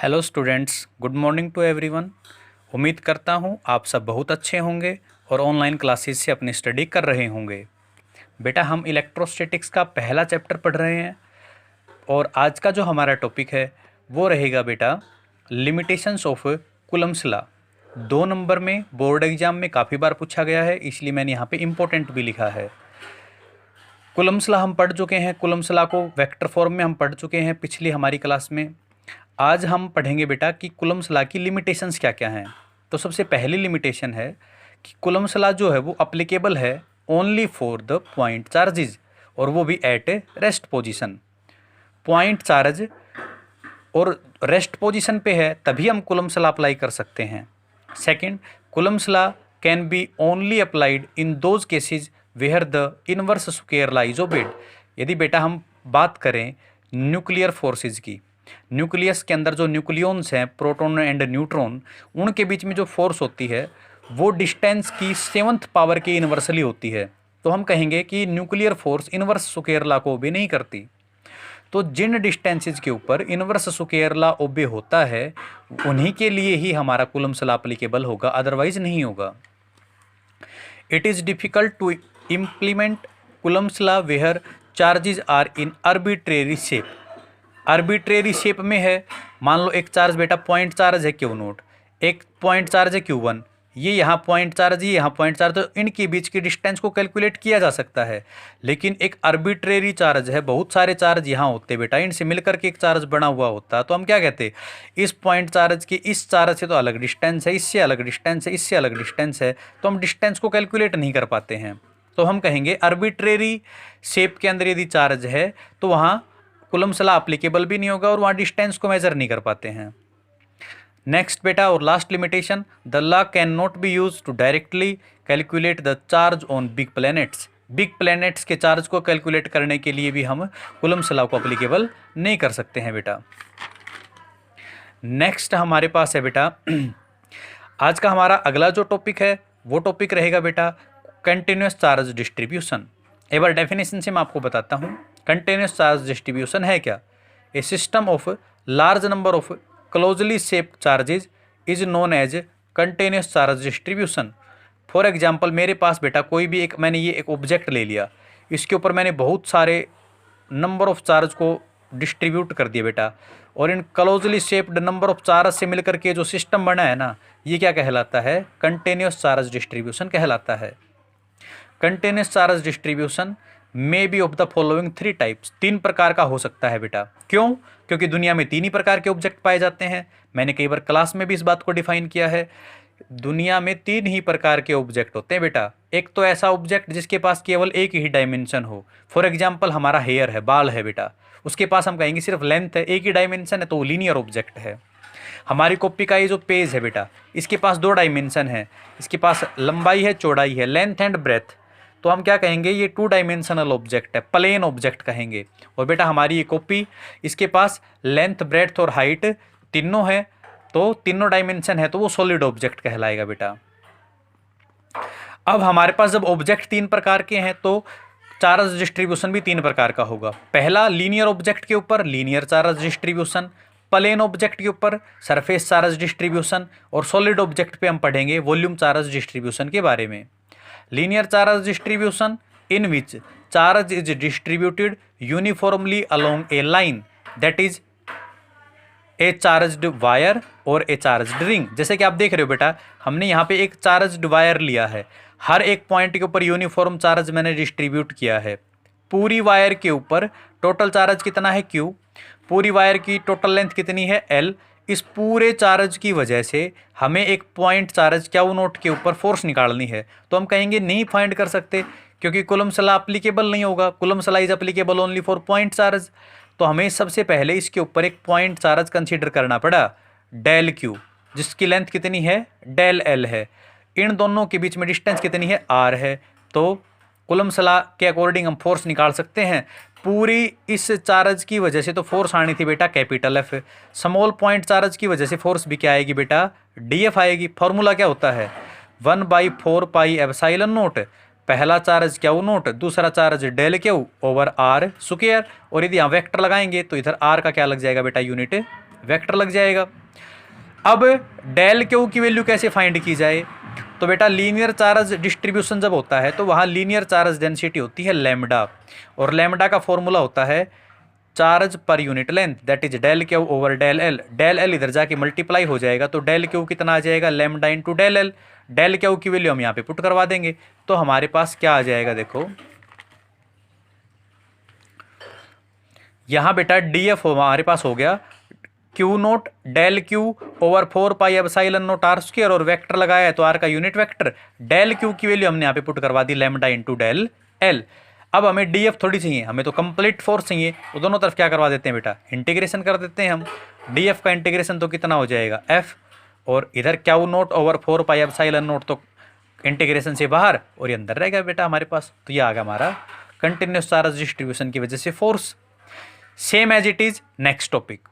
Hello students, good morning to everyone. उम्मीद करता हूँ आप सब बहुत अच्छे होंगे और ऑनलाइन क्लासेस से अपनी स्टडी कर रहे होंगे। बेटा, हम इलेक्ट्रोस्टैटिक्स का पहला चैप्टर पढ़ रहे हैं और आज का जो हमारा टॉपिक है वो रहेगा बेटा limitations of Coulomb's law. 2 number में बोर्ड एग्जाम में काफ़ी बार पूछा गया है, इसलिए मैंने यहाँ पे इम्पोर्टेंट भी लिखा है। कूलम्ब्स लॉ हम पढ़ चुके हैं, कूलम्ब्स लॉ को वेक्टर फॉर्म में हम पढ़ चुके हैं पिछली हमारी क्लास में। आज हम पढ़ेंगे बेटा कि कूलम्ब्स लॉ की लिमिटेशंस क्या क्या हैं। तो सबसे पहली लिमिटेशन है कि कूलम्ब्स लॉ जो है वो अप्लीकेबल है only for the point charges, और वो भी at rest position. Point charge और रेस्ट पोजीशन पे है तभी हम कूलम्ब्स लॉ अप्लाई कर सकते हैं। Second, Coulomb's law can be only applied in those cases where the inverse square law is obeyed. यदि बेटा हम बात करें न्यूक्लियर फोर्सेज की, न्यूक्लियस के अंदर जो न्यूक्लियॉन्स हैं प्रोटॉन एंड न्यूट्रॉन, उनके बीच में जो फोर्स होती है वो डिस्टेंस की 7th पावर के इन्वर्सली होती है। तो हम कहेंगे कि nuclear force inverse square law को ओबे नहीं करती। तो जिन डिस्टेंसेज के ऊपर इन्वर्स स्क्वायर लॉ ओबे होता है उन्हीं के लिए ही हमारा कूलम्ब्स लॉ एप्लीकेबल होगा, अदरवाइज नहीं होगा। It is difficult to implement Coulomb's law where charges are in arbitrary shape. Arbitrary shape में है, मान लो एक चार्ज बेटा पॉइंट चार्ज है Q0, एक पॉइंट चार्ज है Q1, ये यहाँ पॉइंट चार्ज, ये यहाँ पॉइंट चार्ज, तो इनके बीच की डिस्टेंस को कैलकुलेट किया जा सकता है। लेकिन एक आर्बिट्रेरी चार्ज है, बहुत सारे चार्ज यहाँ होते बेटा, इनसे मिलकर के एक चार्ज बना हुआ होता, तो हम क्या कहते हैं, इस पॉइंट चार्ज की इस चार्ज से तो अलग डिस्टेंस है, इससे अलग डिस्टेंस है, इससे अलग डिस्टेंस है, तो हम डिस्टेंस को कैलकुलेट नहीं कर पाते हैं। तो हम कहेंगे आर्बिट्रेरी शेप के अंदर यदि चार्ज है तो वहाँ कूलम्ब्स लॉ एप्लीकेबल भी नहीं होगा और वहाँ डिस्टेंस को मेजर नहीं कर पाते हैं। नेक्स्ट बेटा और last limitation, the law can not be use to directly calculate the charge on big planets. Big planets के चार्ज को कैलकुलेट करने के लिए भी हम कूलम्ब्स लॉ को एप्लीकेबल नहीं कर सकते हैं बेटा। नेक्स्ट हमारे पास है बेटा आज का हमारा अगला जो टॉपिक है वो टॉपिक रहेगा बेटा कंटिन्यूस चार्ज डिस्ट्रीब्यूशन। एक बार डेफिनेशन से मैं आपको बताता हूँ कंटिन्यूस चार्ज डिस्ट्रीब्यूशन है क्या। A system of large number of closely shaped charges is known as continuous charge distribution. For example मेरे पास बेटा कोई भी मैंने ये एक ऑब्जेक्ट ले लिया, इसके ऊपर मैंने बहुत सारे नंबर ऑफ चार्ज को डिस्ट्रीब्यूट कर दिया बेटा, और इन closely shaped number of charge से मिलकर के जो सिस्टम बना है ना, ये क्या कहलाता है, कंटिन्यूस चार्ज डिस्ट्रीब्यूशन कहलाता है। Continuous charge distribution may be of the following 3 types, 3 प्रकार का हो सकता है बेटा। क्यों? क्योंकि दुनिया में 3 ही प्रकार के ऑब्जेक्ट पाए जाते हैं। मैंने कई बार क्लास में भी इस बात को डिफाइन किया है, दुनिया में 3 ही प्रकार के ऑब्जेक्ट होते हैं बेटा। एक तो ऐसा ऑब्जेक्ट जिसके पास केवल एक ही डायमेंशन हो, फॉर एग्जाम्पल हमारा हेयर है, बाल है बेटा, उसके पास हम कहेंगे सिर्फ लेंथ है, एक ही डायमेंशन है, तो वो लीनियर ऑब्जेक्ट है। हमारी कॉपी का ये जो पेज है बेटा, इसके पास 2 डायमेंशन है, इसके पास लंबाई है, चौड़ाई है, लेंथ एंड ब्रेथ, तो हम क्या कहेंगे, ये 2 डायमेंशनल ऑब्जेक्ट है, प्लेन ऑब्जेक्ट कहेंगे। और बेटा हमारी ये कॉपी, इसके पास लेंथ ब्रेथ और हाइट तीनों है, तो तीनों डायमेंशन है, तो वो सॉलिड ऑब्जेक्ट कहलाएगा बेटा। अब हमारे पास जब ऑब्जेक्ट 3 प्रकार के हैं तो चार्ज डिस्ट्रीब्यूशन भी 3 प्रकार का होगा। पहला लीनियर ऑब्जेक्ट के ऊपर linear charge distribution, plane object के ऊपर सरफेस चार्ज डिस्ट्रीब्यूशन, और सॉलिड ऑब्जेक्ट पे हम पढ़ेंगे वॉल्यूम चार्ज डिस्ट्रीब्यूशन के बारे में। Linear charge distribution in which charge is distributed uniformly along a line, that is a charged wire और ए चार्ज्ड रिंग। जैसे कि आप देख रहे हो बेटा, हमने यहाँ पे एक चार्ज्ड वायर लिया है, हर एक पॉइंट के ऊपर यूनिफॉर्म चार्ज मैंने डिस्ट्रीब्यूट किया है। पूरी वायर के ऊपर टोटल चार्ज कितना है Q, पूरी वायर की टोटल लेंथ कितनी है L। इस पूरे चार्ज की वजह से हमें एक पॉइंट चार्ज Q0 के ऊपर फोर्स निकालनी है, तो हम कहेंगे नहीं फाइंड कर सकते क्योंकि कूलम्ब्स लॉ एप्लीकेबल नहीं होगा। Coulomb's law is applicable only for point charge, तो हमें सबसे पहले इसके ऊपर एक पॉइंट चार्ज कंसीडर करना पड़ा डेल Q, जिसकी लेंथ कितनी है, डेल L है। इन दोनों के बीच में डिस्टेंस कितनी है, R है। तो कूलम्ब्स लॉ के अकॉर्डिंग हम फोर्स निकाल सकते हैं। पूरी इस चार्ज की वजह से तो फोर्स आनी थी बेटा capital F, small point charge की वजह से फोर्स भी क्या आएगी बेटा, DF आएगी। फॉर्मूला क्या होता है, 1/4 पाई एप्सिलॉन नॉट, पहला चार्ज Q0, दूसरा charge del Q over R square, और यदि यहाँ वेक्टर लगाएंगे तो इधर R का क्या लग जाएगा बेटा, यूनिट वेक्टर लग जाएगा। अब डेल क्यू की वैल्यू कैसे फाइंड की जाए? तो बेटा लीनियर चार्ज डिस्ट्रीब्यूशन जब होता है तो वहाँ लीनियर चार्ज डेंसिटी होती है लैम्डा, और लैम्डा का फॉर्मूला होता है charge per unit length, that is del Q over del L. Del L इधर जाके मल्टीप्लाई हो जाएगा तो डेल क्यू कितना आ जाएगा? Lambda into del L. Del Q की वैल्यू हम यहाँ पे पुट करवा देंगे तो हमारे पास क्या आ जाएगा? देखो यहाँ बेटा डी एफ हमारे पास हो गया Q naught del Q over 4 pi epsilon naught R square, और वेक्टर लगाया है तो आर का यूनिट वेक्टर। डेल क्यू की वैल्यू हमने यहाँ पे पुट करवा दी लैम्डा इंटू डेल एल। अब हमें डी एफ थोड़ी चाहिए, हमें तो कंप्लीट फोर्स चाहिए, तो दोनों तरफ क्या करवा देते हैं बेटा? इंटीग्रेशन कर देते हैं हम। डी एफ का इंटीग्रेशन तो कितना हो जाएगा? एफ, और इधर Q note over 4 pi epsilon note तो इंटीग्रेशन से बाहर, और ये अंदर रहेगा बेटा हमारे पास। तो ये आ गया हमारा कंटिन्यूस चार्ज डिस्ट्रीब्यूशन की वजह से force. Same as it is next topic.